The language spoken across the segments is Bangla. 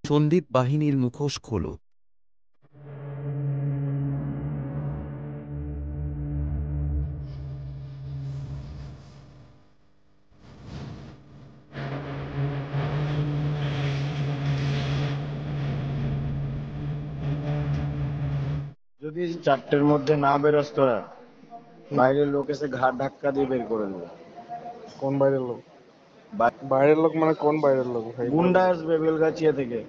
সন্দীপ বাহিনীর মুখোশ খোলো। যদি 4টের মধ্যে না বেরোস তোরা, বাইরের লোক এসে ঘাট ধাক্কা দিয়ে বের করে দেবে। কোন বাইরের লোক? বাইরের লোক মানে কোন বাইরের লোক ভাই? গুন্ডা আসবে বেলগাছিয়া থেকে।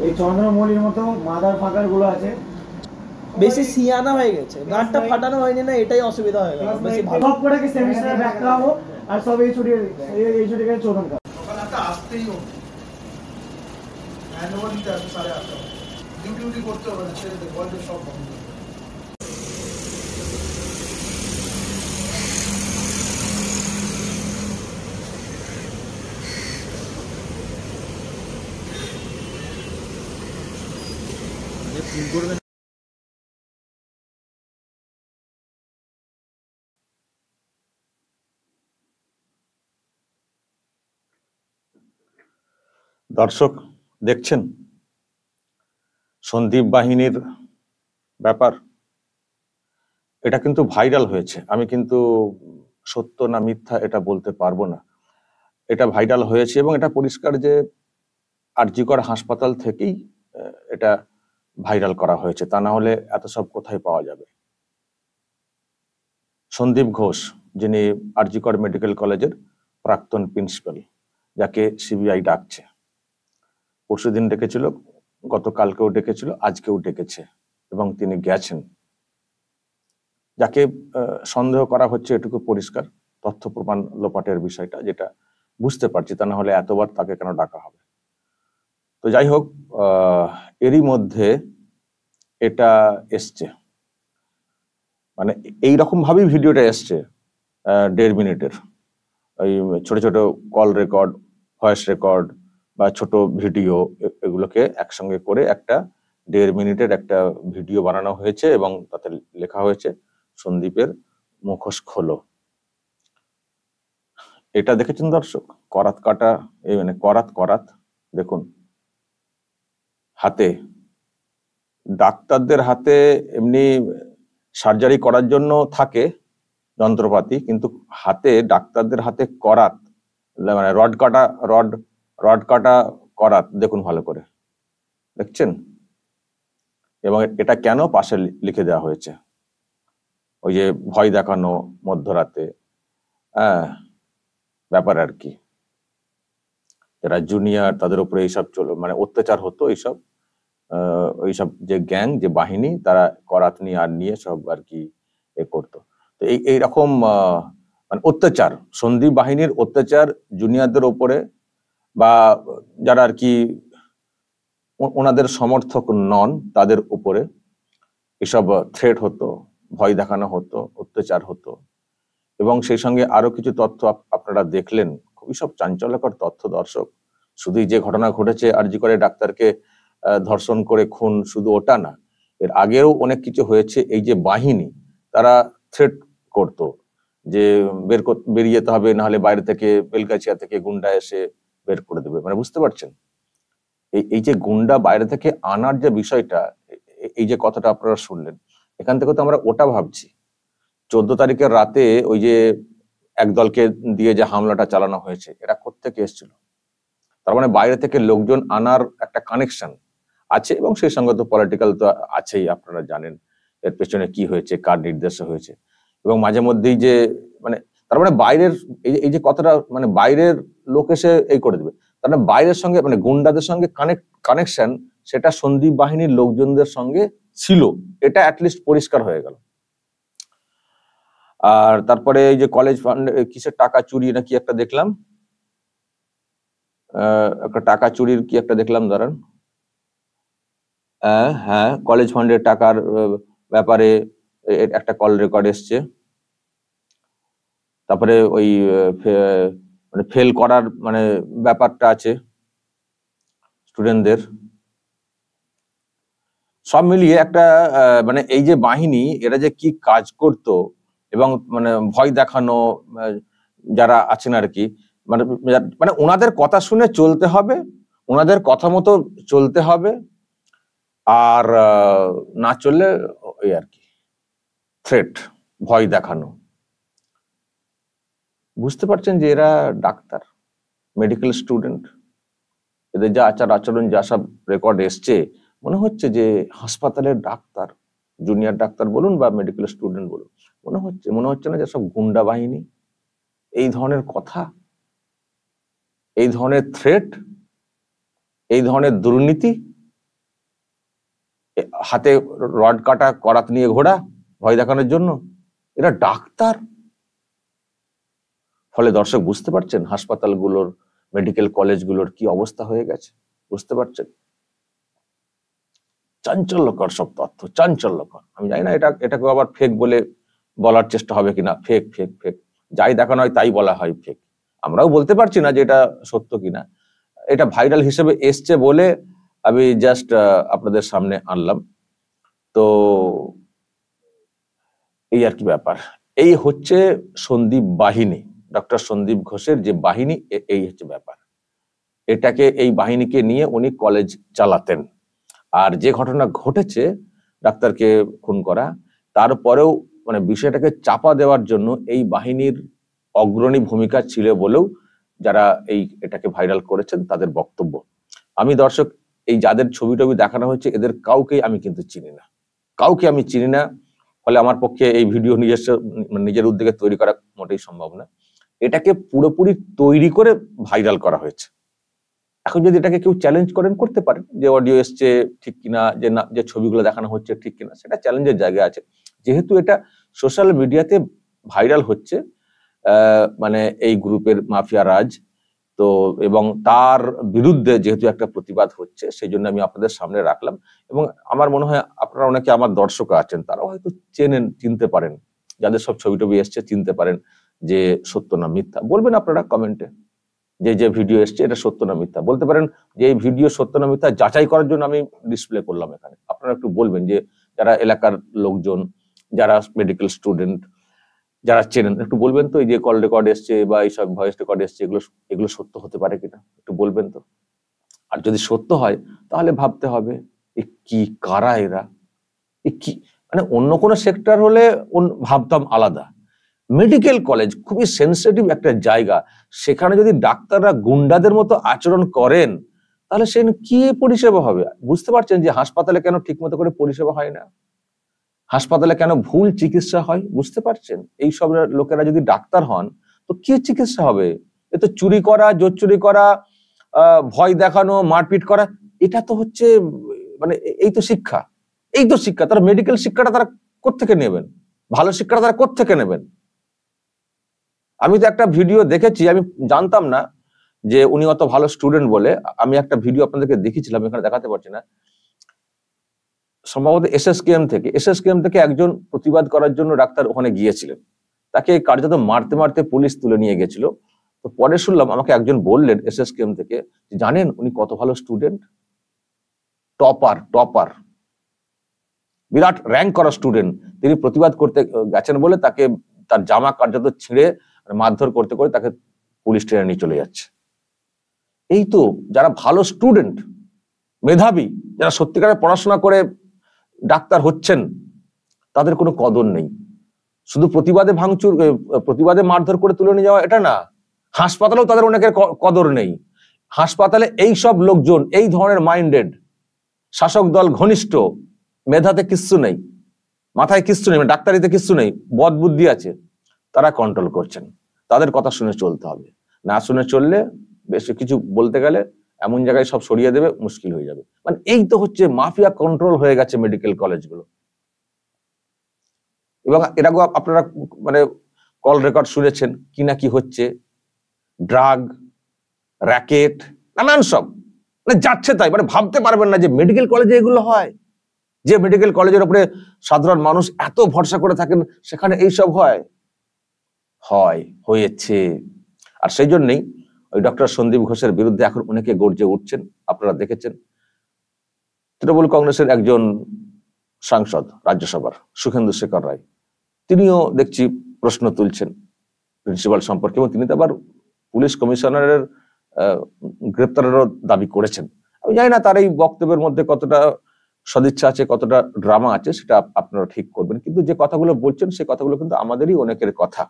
এই চন্দ্রমৌলির মতো মাদার ফাঁকার গুলো আছে, বেশি সিয়ানা হয়ে গেছে, গাঁটটা ফাটানো হয়নি না, এটাই অসুবিধা হয়ে গেল। বেশি ভালো সব করে কি সেমিস্টারে ব্যাক করাবো আর সব এই ছুটি করে চোদন কর। ওখানে একটা আসতেই হবে, হ্যান্ডওভার দিতে আসবে 8:30। ডিউটি করতে হবে না, ছেড়ে দে, বলবে সব বন্ধ। দর্শক দেখছেন সন্দীপ বাহিনীর ব্যাপার, এটা কিন্তু ভাইরাল হয়েছে। আমি কিন্তু সত্য না মিথ্যা এটা বলতে পারবো না, এটা ভাইরাল হয়েছে এবং এটা পরিষ্কার যে আরজিকর হাসপাতাল থেকেই এটা ভাইরাল করা হয়েছে, তা না হলে এত সব কোথায় পাওয়া যাবে। সন্দীপ ঘোষ, যিনি আরজিকর মেডিকেল কলেজের প্রাক্তন প্রিন্সিপাল, যাকে সিবিআই ডাকছে, পরশুদিন ডেকেছিল, গতকালকেও ডেকেছিল, আজকেও ডেকেছে এবং তিনি গেছেন। যাকে সন্দেহ করা হচ্ছে এটুকু পরিষ্কার, তথ্য প্রমাণ লোপাটের বিষয়টা যেটা বুঝতে পারছি, তা না হলে এতবার তাকে কেন ডাকা হবে। তো যাই হোক, এরই মধ্যে এটা এসছে, মানে এইরকম ভাবেই ভিডিওটা এসছে 1.5 মিনিটের, ওই ছোট ছোট কল রেকর্ড, ভয়েস রেকর্ড বা ছোট ভিডিও, এগুলোকে একসঙ্গে করে একটা 1.5 মিনিটের একটা ভিডিও বানানো হয়েছে এবং তাতে লেখা হয়েছে সন্দীপের মুখোশ খোলো। এটা দেখেছেন দর্শক? করাত কাটা, এই মানে করাত দেখুন, হাতে, ডাক্তারদের হাতে এমনি সার্জারি করার জন্য থাকে যন্ত্রপাতি, কিন্তু হাতে, ডাক্তারদের হাতে করাত, মানে রড কাটা করাত, দেখুন ভালো করে, দেখছেন? এবং এটা কেন পাশে লিখে দেওয়া হয়েছে, ওই যে ভয় দেখানো মধ্যরাতে, ব্যাপার আর কি, যারা জুনিয়র তাদের উপরে এইসব মানে অত্যাচার হতো, এইসব যে গ্যাং, যে বাহিনী, তারা করাত নিয়ে সব আর কি এ করতো। তো এইরকম মানে অত্যাচার, সন্দীপ বাহিনীর অত্যাচার জুনিয়রদের উপরে, বা যারা আর কি ওনাদের সমর্থক নন তাদের উপরে এসব থ্রেট হতো, ভয় দেখানো হতো, অত্যাচার হতো। এবং সেই সঙ্গে আরো কিছু তথ্য আপনারা দেখলেন, খুবই সব চাঞ্চল্যকর তথ্য দর্শক। শুধুই যে ঘটনা ঘটেছে আরজি করে ডাক্তারকে ধর্ষণ করে খুন, শুধু ওটা না, এর আগেও অনেক কিছু হয়েছে। এই যে বাহিনী, তারা থ্রেট করতো যে বেরিয়ে যেতে হবে, নাহলে বাইরে থেকে, বেলগাছিয়া থেকে গুন্ডা এসে বের করে দেবে। মানে বুঝতে পারছেন, এই যে গুন্ডা বাইরে থেকে আনার যে বিষয়টা, এই যে কথাটা আপনারা শুনলেন, এখান থেকে তো আমরা ওটা ভাবছি। 14 তারিখের রাতে ওই যে একদলকে দিয়ে যে হামলাটা চালানো হয়েছে, এরা কোত্থেকে এসেছিল? তার মানে বাইরে থেকে লোকজন আনার একটা কানেকশন আছে, এবং সেই সঙ্গে তো পলিটিক্যাল তো আছেই, আপনারা জানেন এর পেছনে কি হয়েছে, কার নির্দেশে হয়েছে। এবং মাঝে মধ্যেই যে মানে, তার মানে বাইরের এই যে কথাটা, মানে বাইরের লোক এসে এই করে দেবে, তার মানে বাইরের সঙ্গে, মানে গুন্ডাদের সঙ্গে কানেকশন, সেটা সন্দীপ বাহিনীর লোকজনদের সঙ্গে ছিল, এটা অ্যাটলিস্ট পরিষ্কার হয়ে গেল। আর তারপরে এই যে কলেজ ফান্ড কিসের টাকা চুরি না কি একটা দেখলাম, একটা টাকা চুরির কি একটা দেখলাম, দাঁড়ান, হ্যাঁ, কলেজ ফান্ডের টাকার ব্যাপারে একটা কল রেকর্ড এসছে। তারপরে ওই মানে ফেল করার মানে ব্যাপারটা আছে স্টুডেন্টদের, সব মিলিয়ে একটা মানে এই যে বাহিনী এরা যে কি কাজ করত এবং মানে ভয় দেখানো যারা আছেন আর কি, মানে মানে ওনাদের কথা শুনে চলতে হবে, ওনাদের কথা মতো চলতে হবে, আর না চললে ওই আর কি থ্রেট, ভয় দেখানো। বুঝতে পারছেন যে এরা ডাক্তার, মেডিকেল স্টুডেন্ট, এদের যা আচার আচরণ, যা সব রেকর্ড এসছে, মনে হচ্ছে যে হাসপাতালের ডাক্তার, জুনিয়র ডাক্তার বলুন বা মেডিকেল স্টুডেন্ট বলুন, মনে হচ্ছে না যে সব গুন্ডা বাহিনী। এই ধরনের কথা, এই ধরনের থ্রেট, এই ধরনের দুর্নীতি, হাতে রড কাটা করাত নিয়ে ঘোড়া ভয় দেখানোর জন্য, এরা ডাক্তার। ফলে দর্শক বুঝতে পারছেন হাসপাতালগুলোর, মেডিকেল কলেজগুলোর কি অবস্থা হয়ে গেছে, বুঝতে পারছেন? চাঞ্চল্যকর সব তথ্য, চাঞ্চল্যকর। আমি জানি না এটাকে আবার ফেক বলে বলার চেষ্টা হবে কিনা। ফেক ফেক ফেক, যাই দেখানো হয় তাই বলা হয় ফেক। আমরাও বলতে পারছি না যে এটা সত্য কিনা। এটা ভাইরাল হিসেবে এসছে বলে আমি জাস্ট আপনাদের সামনে আনলাম। তো এই আর কি ব্যাপার। এই হচ্ছে সন্দীপ বাহিনী, ডক্টর সন্দীপ ঘোষের যে বাহিনী, এই হচ্ছে ব্যাপার। এই বাহিনীকে নিয়ে উনি কলেজ চালাতেন। আর যে ঘটনা ঘটেছে, ডাক্তারকে খুন করা, তারপরেও মানে বিষয়টাকে চাপা দেওয়ার জন্য এই বাহিনীর অগ্রণী ভূমিকা ছিল বলেও যারা এটাকে ভাইরাল করেছেন তাদের বক্তব্য। আমি দর্শক এই যাদের ছবি টবি দেখানো হয়েছে এদের কাউকেই আমি কিন্তু চিনি না, কাউকে আমি চিনি না। ফলে আমার পক্ষে এই ভিডিও নিজের উদ্যোগে তৈরি করা মোটেই সম্ভব না। এটাকে পুরোপুরি তৈরি করে ভাইরাল করা হয়েছে। এখন যদি এটাকে কেউ চ্যালেঞ্জ করেন, করতে পারেন যে অডিও এসছে ঠিক কিনা, যে ছবিগুলো দেখানো হচ্ছে ঠিক কিনা, সেটা চ্যালেঞ্জের জায়গা আছে। যেহেতু এটা সোশ্যাল মিডিয়াতে ভাইরাল হচ্ছে, মানে এই গ্রুপের মাফিয়া রাজ, তো এবং তার বিরুদ্ধে যেহেতু একটা প্রতিবাদ হচ্ছে, সেই জন্য আমি আপনাদের সামনে রাখলাম। এবং আমার মনে হয় আপনারা অনেকে আমার দর্শক আছেন, তারাও হয়তো চিনতে পারেন, যাদের সব ছবি টবি এসছে চিনতে পারেন যে সত্য না মিথ্যা। বলবেন আপনারা কমেন্টে যে ভিডিও এসছে এটা সত্য না মিথ্যা। বলতে পারেন যে এই ভিডিও সত্য না মিথ্যা যাচাই করার জন্য আমি ডিসপ্লে করলাম এখানে। আপনারা একটু বলবেন যে যারা এলাকার লোকজন, যারা মেডিকেল স্টুডেন্ট, যারা চেনেন, একটু বলবেন তো এই যে কল রেকর্ড এসছে বা এইসব ভয়েস রেকর্ড এসছে এগুলো সত্য হতে পারে কিনা, একটু বলবেন তো। আর যদি সত্য হয় তাহলে ভাবতে হবে কি কারা এরা, কি মানে অন্য কোনো সেক্টর হলে ভাবতাম আলাদা। মেডিকেল কলেজ খুবই সেন্সিটিভ একটা জায়গা, সেখানে যদি ডাক্তাররা গুন্ডাদের মতো আচরণ করেন তাহলে সে কি পরিষেবা হবে? বুঝতে পারছেন যে হাসপাতালে কেন ঠিক মতো করে পরিষেবা হয় না, হাসপাতালে কেন ভুল চিকিৎসা হয়, বুঝতে পারছেন? এইসব লোকেরা যদি ডাক্তার হন তো কি চিকিৎসা হবে? এ তো চুরি করা, জোর চুরি করা, ভয় দেখানো, মারপিট করা, এটা তো হচ্ছে মানে এই তো শিক্ষা। তারা মেডিকেল শিক্ষাটা তারা কোত্থেকে নেবেন? ভালো শিক্ষাটা তারা কোত্থেকে নেবেন? আমি তো একটা ভিডিও দেখেছি, আমি জানতাম না যে উনি অত ভালো স্টুডেন্ট বলে। আমি একটা ভিডিও আপনাদেরকে দেখিয়েছিলাম, এখানে দেখাতে পারছি না, সম্ভবত এসএসকেএম থেকে একজন প্রতিবাদ করার জন্য ডাক্তার ওখানে গিয়েছিলেন, তাকে কার্যত মারতে মারতে পুলিশ তুলে নিয়ে গেছিল। তো পরে শুনলাম, আমাকে একজন বললেন এসএসকেএম থেকে, জানেন উনি কত ভালো স্টুডেন্ট, টপার, বিরাট র্যাঙ্ক করা স্টুডেন্ট। তিনি প্রতিবাদ করতে গেছেন বলে তাকে তার জামা কার্যত ছিঁড়ে মারধর করতে করে তাকে পুলিশ টেনে নিয়ে চলে যাচ্ছে। এই তো যারা ভালো স্টুডেন্ট, মেধাবী, যারা সত্যিকারের পড়াশোনা করে ডাক্তার হচ্ছেন, তাদের কোনো কদর নেই। শুধু প্রতিবাদে মারধর করে তুলে নিয়ে যাওয়া এটা না, হাসপাতালেও তাদের অনেকের কদর নেই। হাসপাতালে এই সব লোকজন, এই ধরনের মাইন্ডেড, শাসক দল ঘনিষ্ঠ, মেধাতে কিচ্ছু নেই, মাথায় কিচ্ছু নেই, ডাক্তারিতে কিচ্ছু নেই, বদ বুদ্ধি আছে, তারা কন্ট্রোল করছেন। তাদের কথা শুনে চলতে হবে, না শুনে চললে বেশ কিছু বলতে গেলে এমন জায়গায় সব সরিয়ে দেবে, মুশকিল হয়ে যাবে। মানে এই তো হচ্ছে মাফিয়া কন্ট্রোল হয়ে গেছে মেডিকেল কলেজগুলো। এবং এর আগে আপনারা মানে কল রেকর্ড শুনেছেন কি না কি হচ্ছে, ড্রাগ, র্যাকেট, নানান সব মানে যাচ্ছে তাই। মানে ভাবতে পারবেন না যে মেডিকেল কলেজে এগুলো হয়, যে মেডিকেল কলেজের উপরে সাধারণ মানুষ এত ভরসা করে থাকেন, সেখানে এইসব হয়েছে। আর সেই জন্যই ওই ডক্টর সন্দীপ ঘোষের বিরুদ্ধে এখন অনেকে গর্জে উঠছেন। আপনারা দেখেছেন তৃণমূল কংগ্রেসের একজন সাংসদ রাজ্যসভার সুখেন্দু শেখর রায়, তিনিও দেখছি প্রশ্ন তুলছেন প্রিন্সিপাল সম্পর্কে, এবং তিনি তো আবার পুলিশ কমিশনারের গ্রেপ্তারেরও দাবি করেছেন। আমি জানি না তার এই বক্তব্যের মধ্যে কতটা সদিচ্ছা আছে, কতটা ড্রামা আছে, সেটা আপনারা ঠিক করবেন, কিন্তু যে কথাগুলো বলছেন সে কথাগুলো কিন্তু আমাদেরই অনেকের কথা।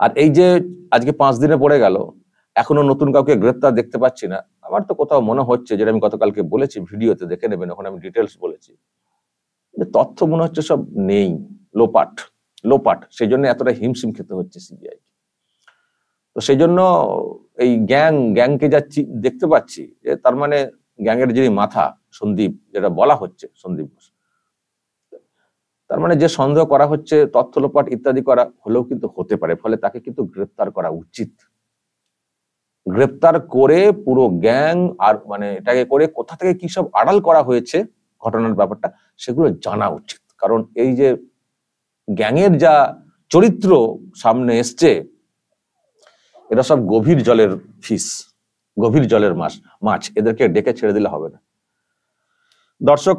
আর এই যে আজকে 5 দিনে পড়ে গেল, এখনো নতুন কাউকে গ্রেপ্তার দেখতে পাচ্ছি না। আমার তো কোথাও মনে হচ্ছে, যেটা আমি গতকালকে বলেছি, ভিডিওতে দেখে নেবেন, ওখানে আমি ডিটেলস বলেছি, যে তথ্য মনে হচ্ছে সব নেই, লোপাট, সেই জন্য এতটা হিমশিম খেতে হচ্ছে সিবিআই। তো সেই জন্য এই গ্যাংকে যাচ্ছি দেখতে পাচ্ছি, যে তার মানে গ্যাংয়ের যিনি মাথা সন্দীপ, যেটা বলা হচ্ছে সন্দীপ ঘোষ, তার মানে যে সন্দেহ করা হচ্ছে তথ্য লোপাট ইত্যাদি করা হলেও কিন্তু হতে পারে, ফলে তাকে কিন্তু গ্রেপ্তার করা উচিত। গ্রেপ্তার করে পুরো গ্যাং, আর মানে এটাকে করে কোথা থেকে কি সব আড়াল করা হয়েছে ঘটনার ব্যাপারটা, সেগুলো জানা উচিত। কারণ এই যে গ্যাংয়ের যা চরিত্র সামনে এসছে, এরা সব গভীর জলের ফিস, গভীর জলের মাছ, এদেরকে ডেকে ছেড়ে দিলে হবে না। দর্শক,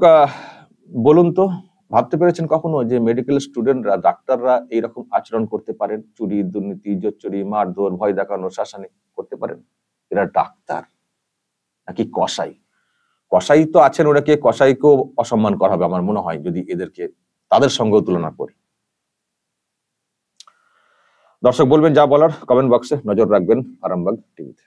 বলুন তো, ভাবতে পেরেছেন কখনো যে মেডিকেল স্টুডেন্টরা, ডাক্তাররা এইরকম আচরণ করতে পারেন? চুরি, দুর্নীতি, জোচ্চুরি, মারধর, ভয় দেখানো, শাসানি করতে পারেন? এরা ডাক্তার নাকি কসাই? কসাই তো আছেন, ওনাকে কসাইকেও অসম্মান করা হবে আমার মনে হয় যদি এদেরকে তাদের সঙ্গেও তুলনা করি। দর্শক, বলবেন যা বলার কমেন্ট বক্সে, নজর রাখবেন আরামবাগ টিভিতে।